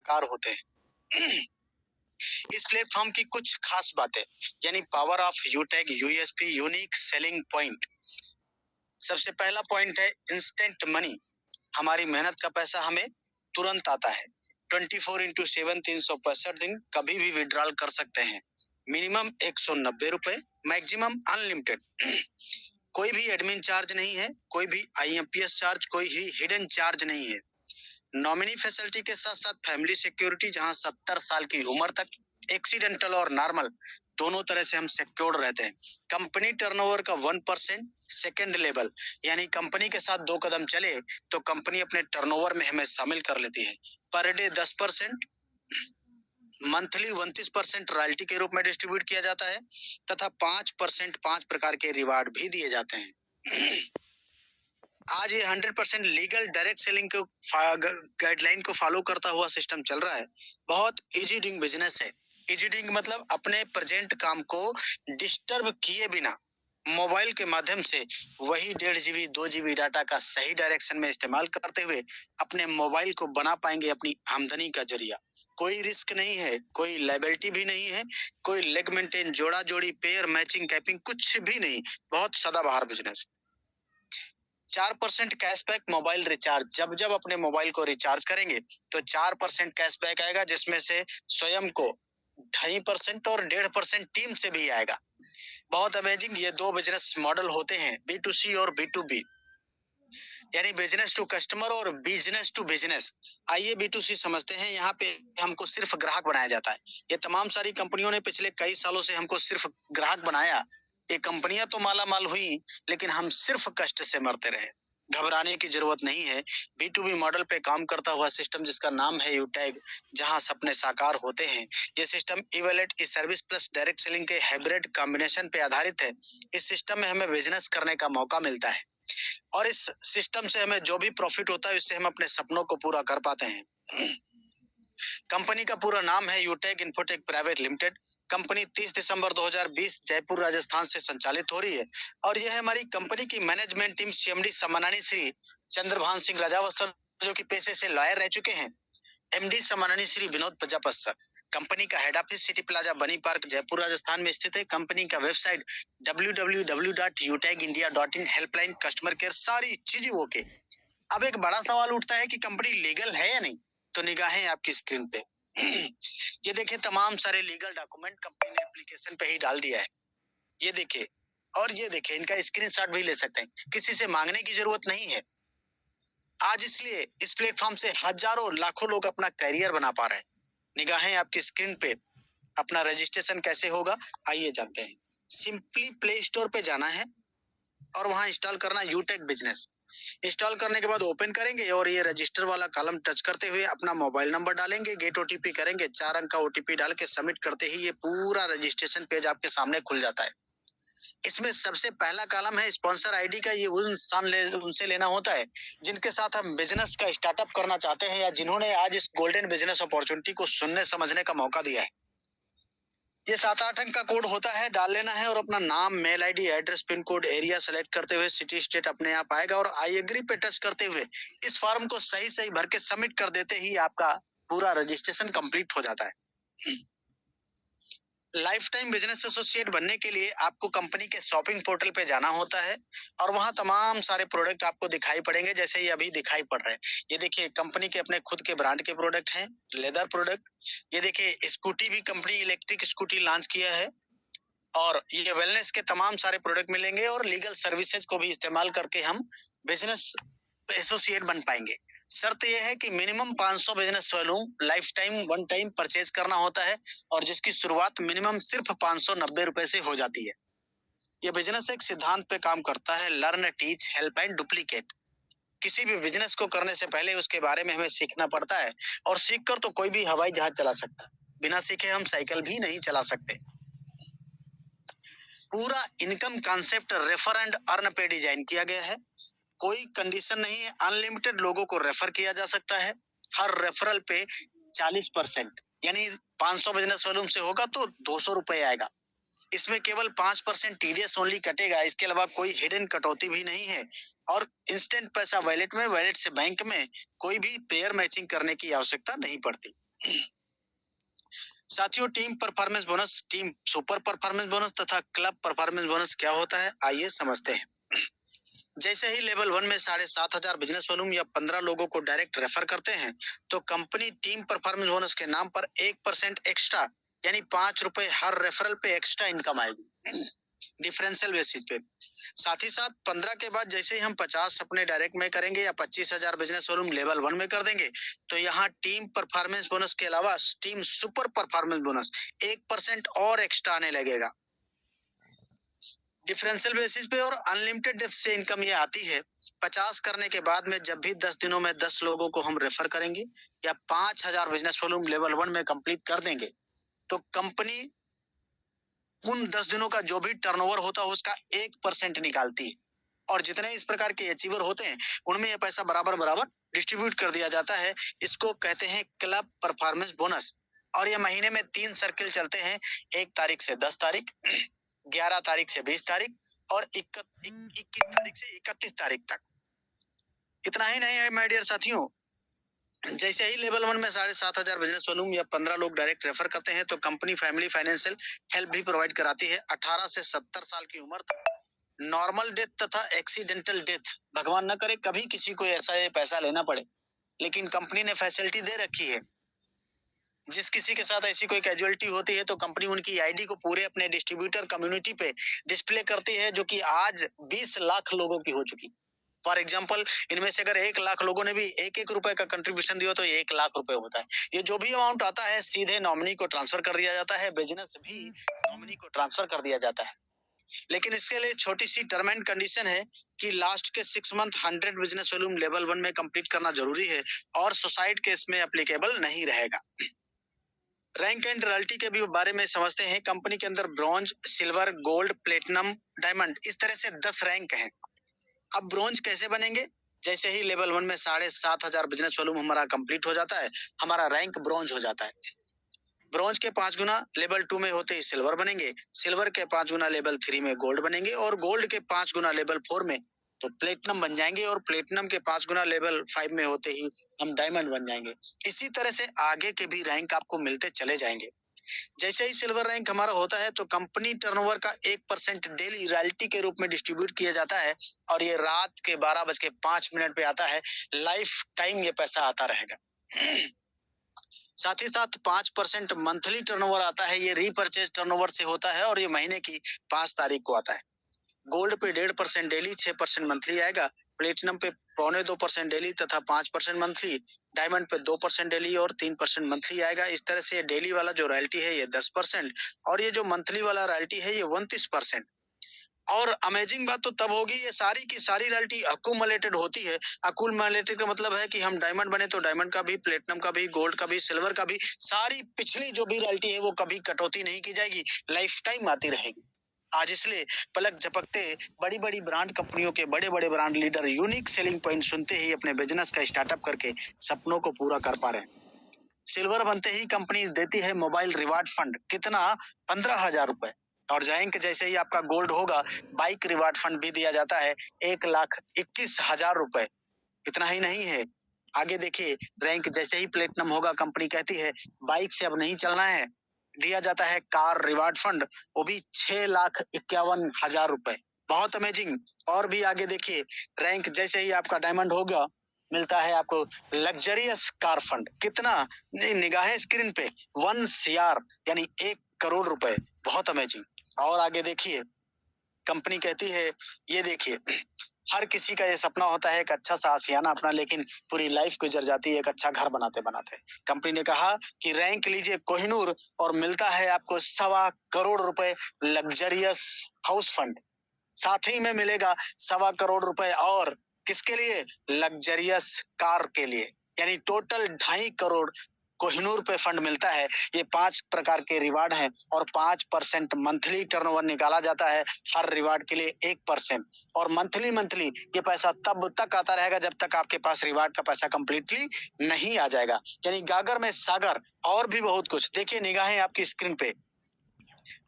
Car होते हैं। इस प्लेटफॉर्म की कुछ खास बातें, यानी पावर ऑफ यूटैग यूएसपी, यूनिक सेलिंग पॉइंट। सबसे पहला पॉइंट है इंस्टेंट मनी। हमारी मेहनत का पैसा हमें तुरंत आता है। 24x7 365 दिन कभी भी विड्रॉल कर सकते हैं। मिनिमम 190 रुपए, मैक्सिमम अनलिमिटेड। कोई भी एडमिन चार्ज नहीं है, कोई भी आईएमपीएस चार्ज, कोई भी हिडन चार्ज नहीं है। नॉमिनी फैसिलिटी के साथ साथ फैमिली सिक्योरिटी, जहां 70 साल की उम्र तक एक्सीडेंटल और नॉर्मल दोनों तरह से हम सिक्योर्ड रहते हैं। कंपनी टर्नओवर का 1% सेकेंड लेवल, यानी कंपनी के साथ 2 कदम चले तो कंपनी अपने टर्नओवर में हमें शामिल कर लेती है। पर डे 10%, मंथली 29% रॉयल्टी के रूप में डिस्ट्रीब्यूट किया जाता है तथा 5% 5 प्रकार के रिवार्ड भी दिए जाते हैं। आज ये 100% लीगल डायरेक्ट सेलिंग को गाइडलाइन को फॉलो करता हुआ सिस्टम चल रहा है। बहुत इजी डूइंग बिजनेस है। इजी डूइंग मतलब अपने प्रेजेंट काम को डिस्टर्ब किए बिना मोबाइल के माध्यम से वही 1.5 GB 2 GB डाटा का सही डायरेक्शन में इस्तेमाल करते हुए अपने मोबाइल को बना पाएंगे अपनी आमदनी का जरिया। कोई रिस्क नहीं है, कोई लायबिलिटी भी नहीं है, कोई लेग मेंटेन, जोड़ा जोड़ी, पेयर मैचिंग, कैपिंग कुछ भी नहीं। बहुत सदाबहार बिजनेस। 4% cashback mobile recharge. जब जब अपने मोबाइल को रिचार्ज करेंगे तो 4% कैशबैक आएगा, जिसमें से स्वयं को 2.5% और 1.5% टीम से भी आएगा। बहुत अमेजिंग। ये 2 बिजनेस मॉडल होते हैं, B2C और B2B, यानी बिजनेस टू कस्टमर और बिजनेस टू बिजनेस। आइए B2C समझते हैं। यहाँ पे हमको सिर्फ ग्राहक बनाया जाता है। ये तमाम सारी कंपनियों ने पिछले कई सालों से हमको सिर्फ ग्राहक बनाया। ये कंपनियां तो माला माल हुई, लेकिन हम सिर्फ कष्ट से मरते रहे। घबराने की जरूरत नहीं है। B2B मॉडल पे काम करता हुआ सिस्टम जिसका नाम है यूटैग, जहां सपने साकार होते हैं। ये सिस्टम इवैलेट ई सर्विस प्लस डायरेक्ट सेलिंग के हाइब्रिड कॉम्बिनेशन पे आधारित है। इस सिस्टम में हमें बिजनेस करने का मौका मिलता है और इस सिस्टम से हमें जो भी प्रॉफिट होता है उससे हम अपने सपनों को पूरा कर पाते हैं। कंपनी का पूरा नाम है यूटेक इन्फोटेक प्राइवेट लिमिटेड। कंपनी 30 दिसंबर 2020 जयपुर राजस्थान से संचालित हो रही है और यह है हमारी कंपनी की मैनेजमेंट टीम। सीएमडी सम्माननीय श्री चंद्रभान सिंह राजावत, जो कि पेशे से लॉयर रह चुके हैं। एमडी सम्माननीय श्री विनोद प्रजापत सर। कंपनी का हेड ऑफिस सिटी प्लाजा बनी पार्क जयपुर राजस्थान में स्थित है। कंपनी का website www.utegindia.in, helpline, customer care, सारी चीजें ओके। अब एक बड़ा सवाल उठता है कि कंपनी लीगल है या नहीं, तो निगाहें आपकी स्क्रीन पे। ये देखिए तमाम सारे लीगल डॉक्यूमेंट कंपनी ने एप्लीकेशन पे ही डाल दिया है। ये देखिए और ये देखिए, इनका स्क्रीनशॉट भी ले सकते हैं, किसी से मांगने की जरूरत नहीं है। आज इसलिए इस प्लेटफॉर्म से हजारों लाखों लोग अपना करियर बना पा रहे हैं। निगाहें आपकी स्क्रीन पे। अपना रजिस्ट्रेशन कैसे होगा आइए जानते हैं। सिंपली प्ले स्टोर पे जाना है और वहां इंस्टॉल करना यूटेक बिजनेस। इंस्टॉल करने के बाद ओपन करेंगे और ये रजिस्टर वाला कॉलम टच करते हुए अपना मोबाइल नंबर डालेंगे, गेट ओटीपी करेंगे, 4 अंक का ओटीपी डाल के सबमिट करते ही ये पूरा रजिस्ट्रेशन पेज आपके सामने खुल जाता है। इसमें सबसे पहला कॉलम है स्पॉन्सर आईडी का। ये उनसे लेना होता है जिनके साथ हम बिजनेस का स्टार्टअप करना चाहते हैं या जिन्होंने आज इस गोल्डन बिजनेस अपॉर्चुनिटी को सुनने समझने का मौका दिया है। ये 7-8 अंक का कोड होता है, डाल लेना है और अपना नाम, mail ID, address, pin code, area select करते हुए सिटी स्टेट अपने आप आएगा और आई एग्री पे टच करते हुए इस फॉर्म को सही सही भर के सबमिट कर देते ही आपका पूरा रजिस्ट्रेशन कंप्लीट हो जाता है। लाइफ टाइम बिजनेस एसोसिएट बनने के लिए आपको कंपनी के शॉपिंग पोर्टल पे जाना होता है और वहां तमाम सारे प्रोडक्ट आपको दिखाई पड़ेंगे, जैसे ये अभी दिखाई पड़ रहे हैं। ये देखिए कंपनी के अपने खुद के ब्रांड के प्रोडक्ट हैं, लेदर प्रोडक्ट। ये देखिए स्कूटी भी कंपनी इलेक्ट्रिक स्कूटी लॉन्च किया है और ये वेलनेस के तमाम सारे प्रोडक्ट मिलेंगे और लीगल सर्विसेज को भी इस्तेमाल करके हम बिजनेस एसोसिएट बन पाएंगे। शर्त यह है कि minimum 500 business volume life time one time purchase करना होता है और जिसकी शुरुआत मिनिमम सिर्फ 590 रुपए से हो जाती है। ये बिजनेस एक सिद्धांत पे काम करता है, learn, teach, help and duplicate. किसी भी बिजनेस को करने से पहले उसके बारे में हमें सीखना पड़ता है और सीखकर तो कोई भी हवाई जहाज चला सकता है, बिना सीखे हम साइकिल भी नहीं चला सकते। पूरा income concept refer and earn पे डिजाइन किया गया है। कोई कंडीशन नहीं है, अनलिमिटेड लोगों को रेफर किया जा सकता है। हर रेफरल पे 40%, यानी 500 बिजनेस वॉल्यूम से होगा तो 200 रुपए आएगा। इसमें केवल 5% टीडीएस ओनली कटेगा, इसके अलावा कोई हिडन कटौती भी नहीं है और इंस्टेंट पैसा वॉलेट में, वॉलेट से बैंक में, कोई भी पेयर मैचिंग करने की आवश्यकता नहीं पड़ती। साथियों, team performance bonus, team super performance bonus तथा क्लब परफॉर्मेंस बोनस क्या होता है, आइए समझते हैं। जैसे ही लेवल 1 में 7,500 बिजनेस वॉल्यूम या 15 लोगों को डायरेक्ट रेफर करते हैं, तो कंपनी टीम परफॉर्मेंस बोनस के नाम पर 1% एक्स्ट्रा यानी ₹5 हर रेफरल पे एक्स्ट्रा इनकम आएगी, डिफरेंशियल बेसिस पे। साथ ही साथ 15 के बाद जैसे ही हम 50 अपने डायरेक्ट में करेंगे या 25,000 बिजनेस वॉल्यूम लेवल 1 में कर देंगे, तो यहाँ टीम परफॉर्मेंस बोनस के अलावा टीम सुपर परफॉर्मेंस बोनस 1% और एक्स्ट्रा आने लगेगा, डिफरेंशियल बेसिस पे। और अनलिमिटेड डेप्थ से इनकम ये आती है 50 करने के बाद में, जब भी 10 दिनों में 10 लोगों को हम रेफर करेंगे या 5,000 बिजनेस वॉल्यूम लेवल 1 में कंप्लीट कर देंगे, तो कंपनी उन 10 दिनों का जो भी टर्नओवर होता है उसका 1% निकालती है, और जितने इस प्रकार के अचीवर होते हैं उनमें यह पैसा बराबर बराबर डिस्ट्रीब्यूट कर दिया जाता है। इसको कहते हैं क्लब परफॉर्मेंस बोनस। और ये महीने में 3 सर्किल चलते हैं, 1 तारीख से 10 तारीख, 11 तारीख से 20 तारीख और 21 तारीख से 31 तारीख तक। इतना ही नहीं है माय डियर साथियों, जैसे ही लेवल 1 में 7,500 बिजनेस वॉल्यूम या 15 लोग डायरेक्ट रेफर करते हैं, तो कंपनी फैमिली फाइनेंशियल हेल्प भी प्रोवाइड कराती है। 18 से 70 साल की उम्र तक नॉर्मल डेथ तथा एक्सीडेंटल डेथ, भगवान न करे कभी किसी को ऐसा ये पैसा लेना पड़े, लेकिन कंपनी ने फैसिलिटी दे रखी है। जिस किसी के साथ ऐसी कोई कैजुअलिटी होती है तो कंपनी उनकी आईडी को पूरे अपने डिस्ट्रीब्यूटर कम्युनिटी पे डिस्प्ले करती है, जो कि आज 20 लाख लोगों की हो चुकी। फॉर एग्जाम्पल, इनमें से अगर 1 लाख लोगों ने भी 1-1 रुपए का कंट्रीब्यूशन दिया तो ये 1 लाख रुपए होता है। ये जो भी अमाउंट आता है सीधे नॉमिनी को ट्रांसफर कर दिया जाता है, बिजनेस भी नॉमिनी को ट्रांसफर कर दिया जाता है। लेकिन इसके लिए छोटी सी टर्म एंड कंडीशन है कि लास्ट के 6 मंथ 100 बिजनेस वॉल्यूम लेवल 1 में कंप्लीट करना जरूरी है, और सुसाइड केस में एप्लीकेबल नहीं रहेगा। रैंक एंड रॉयल्टी के भी बारे में समझते हैं। कंपनी के अंदर bronze, silver, gold, platinum, diamond, इस तरह से 10 रैंक हैं। अब ब्रॉन्ज कैसे बनेंगे? जैसे ही लेवल 1 में 7,500 बिजनेस वॉल्यूम हमारा कंप्लीट हो जाता है, हमारा रैंक ब्रॉन्ज हो जाता है। ब्रॉन्ज के 5 गुना लेवल 2 में होते ही सिल्वर बनेंगे, सिल्वर के 5 गुना लेवल 3 में गोल्ड बनेंगे, और गोल्ड के 5 गुना लेवल 4 में तो प्लेटिनम बन जाएंगे, और प्लेटिनम के 5 गुना लेवल 5 में होते ही हम डायमंड बन जाएंगे। इसी तरह से आगे के भी रैंक आपको मिलते चले जाएंगे। जैसे ही सिल्वर रैंक हमारा होता है तो कंपनी टर्नओवर का 1% डेली रॉयल्टी के रूप में डिस्ट्रीब्यूट किया जाता है, और ये रात के 12:05 पे आता है। लाइफ टाइम ये पैसा आता रहेगा। साथ ही साथ 5% मंथली टर्नओवर आता है, ये रीपरचेज टर्नओवर से होता है, और ये महीने की 5 तारीख को आता है। गोल्ड पे 1.5% डेली, 6% मंथली आएगा। प्लेटिनम पे 2.25% डेली तथा 5% मंथली, डायमंड पे 2% डेली और 3% मंथली आएगा। इस तरह से डेली वाला जो रॉयल्टी है ये 10%, और ये जो मंथली वाला रॉयल्टी है ये 29%। और अमेजिंग बात तो तब होगी, ये सारी की सारी रॉयल्टी अक्यूमुलेटेड होती है। अक्यूमुलेटेड का मतलब है कि हम डायमंड बने तो डायमंड का भी, प्लेटिनम का भी, गोल्ड का भी, सिल्वर का भी, सारी पिछली जो भी रॉयल्टी है वो कभी कटौती नहीं की जाएगी, लाइफ टाइम आती रहेगी। आज इसलिए पलक झपकते बड़ी बड़ी ब्रांड कंपनियों के बड़े बड़े brand leader unique selling point सुनते ही अपने बिजनेस का स्टार्टअप करके सपनों को पूरा कर पा रहे हैं। सिल्वर बनते ही कंपनी देती है मोबाइल रिवार्ड फंड, कितना? 15,000 रुपए। और रैंक जैसे ही आपका गोल्ड होगा, बाइक रिवार्ड फंड भी दिया जाता है, 1,21,000 रुपए। इतना ही नहीं है, आगे देखिए, रैंक जैसे ही प्लेटिनम होगा कंपनी कहती है बाइक से अब नहीं चलना है, दिया जाता है कार रिवार्ड फंड, वो भी 6,51,000 रुपए। बहुत अमेजिंग। और भी आगे देखिए, रैंक जैसे ही आपका डायमंड होगा, मिलता है आपको लग्जरियस कार फंड, कितना? निगाहें स्क्रीन पे 1 CR यानी 1 करोड़ रुपए। बहुत अमेजिंग। और आगे देखिए, कंपनी कहती है, ये देखिए, हर किसी का ये सपना होता है एक अच्छा सा आशियाना अपना, लेकिन पूरी लाइफ गुजर जाती है एक अच्छा घर बनाते बनाते। कंपनी ने कहा कि रैंक लीजिए कोहिनूर, और मिलता है आपको 1.25 करोड़ रुपए लग्जरियस हाउस फंड। साथ ही में मिलेगा 1.25 करोड़ रुपए और किसके लिए? लग्जरियस कार के लिए। यानी टोटल 2.5 करोड़ कोहिनूर पे फंड मिलता है। ये 5 प्रकार के रिवार्ड हैं, और 5% मंथली टर्नओवर निकाला जाता है हर रिवार्ड के लिए 1%। और मंथली ये पैसा तब तक आता रहेगा जब तक आपके पास रिवार्ड का पैसा कंप्लीटली नहीं आ जाएगा। यानी गागर में सागर, और भी बहुत कुछ। देखिए, निगाहें आपकी स्क्रीन पे,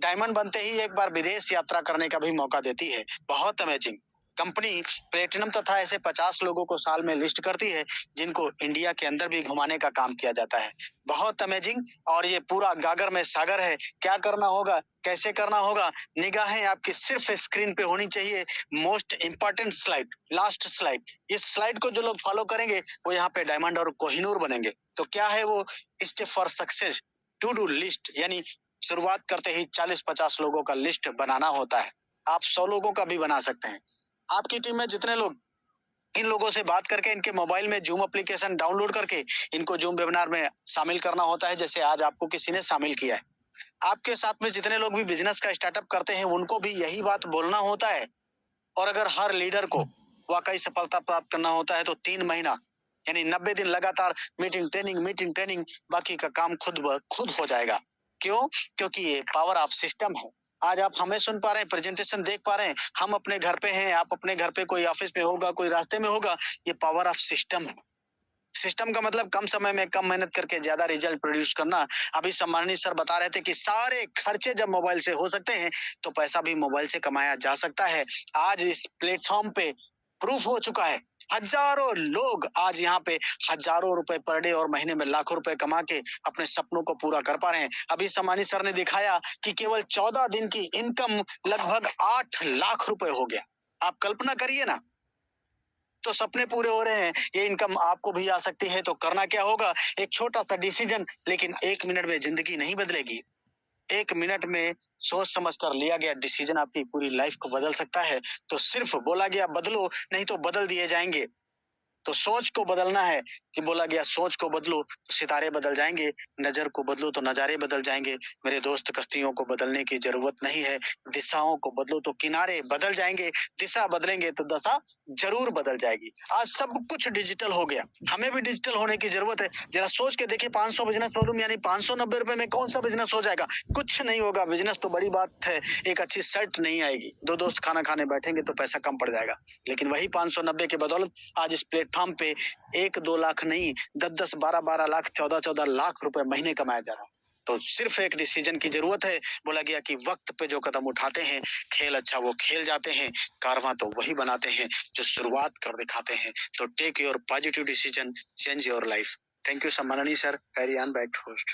डायमंड बनते ही एक बार विदेश यात्रा करने का भी मौका देती है। बहुत अमेजिंग। कंपनी प्लेटिनम तथा ऐसे 50 लोगों को साल में लिस्ट करती है जिनको इंडिया के अंदर भी घुमाने का काम किया जाता है। बहुत अमेजिंग। और ये पूरा गागर में सागर है। क्या करना होगा, कैसे करना होगा, निगाहें आपकी सिर्फ स्क्रीन पे होनी चाहिए। Most important slide, last slide. इस स्लाइड को जो लोग फॉलो करेंगे वो यहाँ पे डायमंड और कोहिनूर बनेंगे। तो क्या है वो step for success, to do list, यानी शुरुआत करते ही 40-50 लोगों का लिस्ट बनाना होता है। आप 100 लोगों का भी बना सकते हैं। आपकी टीम में जितने लोग, इन लोगों से बात करके इनके मोबाइल में जूम एप्लीकेशन डाउनलोड करके इनको जूम वेबिनार में शामिल करना होता है, जैसे आज आपको किसी ने शामिल किया है। आपके साथ में जितने लोग भी बिजनेस का स्टार्टअप करते हैं उनको भी यही बात बोलना होता है। और अगर हर लीडर को वाकई सफलता प्राप्त करना होता है तो 3 महीना यानी 90 दिन लगातार मीटिंग ट्रेनिंग, बाकी का काम खुद हो जाएगा। क्यों? क्योंकि ये पावर ऑफ सिस्टम है। आज आप हमें सुन पा रहे हैं, प्रेजेंटेशन देख पा रहे हैं, हम अपने घर पे हैं, आप अपने घर पे, कोई ऑफिस में होगा, कोई रास्ते में होगा। ये पावर ऑफ सिस्टम है। सिस्टम का मतलब कम समय में कम मेहनत करके ज्यादा रिजल्ट प्रोड्यूस करना। अभी सम्मानित सर बता रहे थे कि सारे खर्चे जब मोबाइल से हो सकते हैं तो पैसा भी मोबाइल से कमाया जा सकता है। आज इस प्लेटफॉर्म पे प्रूफ हो चुका है। हजारों लोग आज यहाँ पे हजारों रुपए पर डे और महीने में लाखों रुपए कमा के अपने सपनों को पूरा कर पा रहे हैं। अभी सम्मानित सर ने दिखाया कि केवल 14 दिन की इनकम लगभग 8 लाख रुपए हो गया। आप कल्पना करिए ना। तो सपने पूरे हो रहे हैं, ये इनकम आपको भी आ सकती है। तो करना क्या होगा, एक छोटा सा डिसीजन, लेकिन 1 मिनट में जिंदगी नहीं बदलेगी। 1 मिनट में सोच समझ कर लिया गया डिसीजन आपकी पूरी लाइफ को बदल सकता है। तो सिर्फ बोला गया बदलो, नहीं तो बदल दिए जाएंगे। तो सोच को बदलना है कि बोला गया सोच को बदलो तो सितारे बदल जाएंगे, नजर को बदलो तो नजारे बदल जाएंगे। मेरे दोस्त, कश्तियों को बदलने की जरूरत नहीं है, दिशाओं को बदलो तो किनारे बदल जाएंगे। दिशा बदलेंगे तो दशा जरूर बदल जाएगी। आज सब कुछ डिजिटल हो गया, हमें भी डिजिटल होने की जरूरत है। जरा सोच के देखिए, 500 बिजनेस वॉल्यूम यानी 590 रुपए में कौन सा बिजनेस हो जाएगा? कुछ नहीं होगा। बिजनेस तो बड़ी बात है, एक अच्छी शर्ट नहीं आएगी, दो दोस्त खाना खाने बैठेंगे तो पैसा कम पड़ जाएगा। लेकिन वही 590 के बदौलत आज इस प्लेटफॉर्म पे 1-2 लाख नहीं, 10-10, 12-12 लाख, 14-14 लाख रुपए महीने कमाया जा रहा है। तो सिर्फ एक डिसीजन की जरूरत है। बोला गया कि वक्त पे जो कदम उठाते हैं, खेल अच्छा वो खेल जाते हैं, कारवां तो वही बनाते हैं जो शुरुआत कर दिखाते हैं। तो take your positive decision, change your life. Thank you सम्माननीय sir. Carry on back host.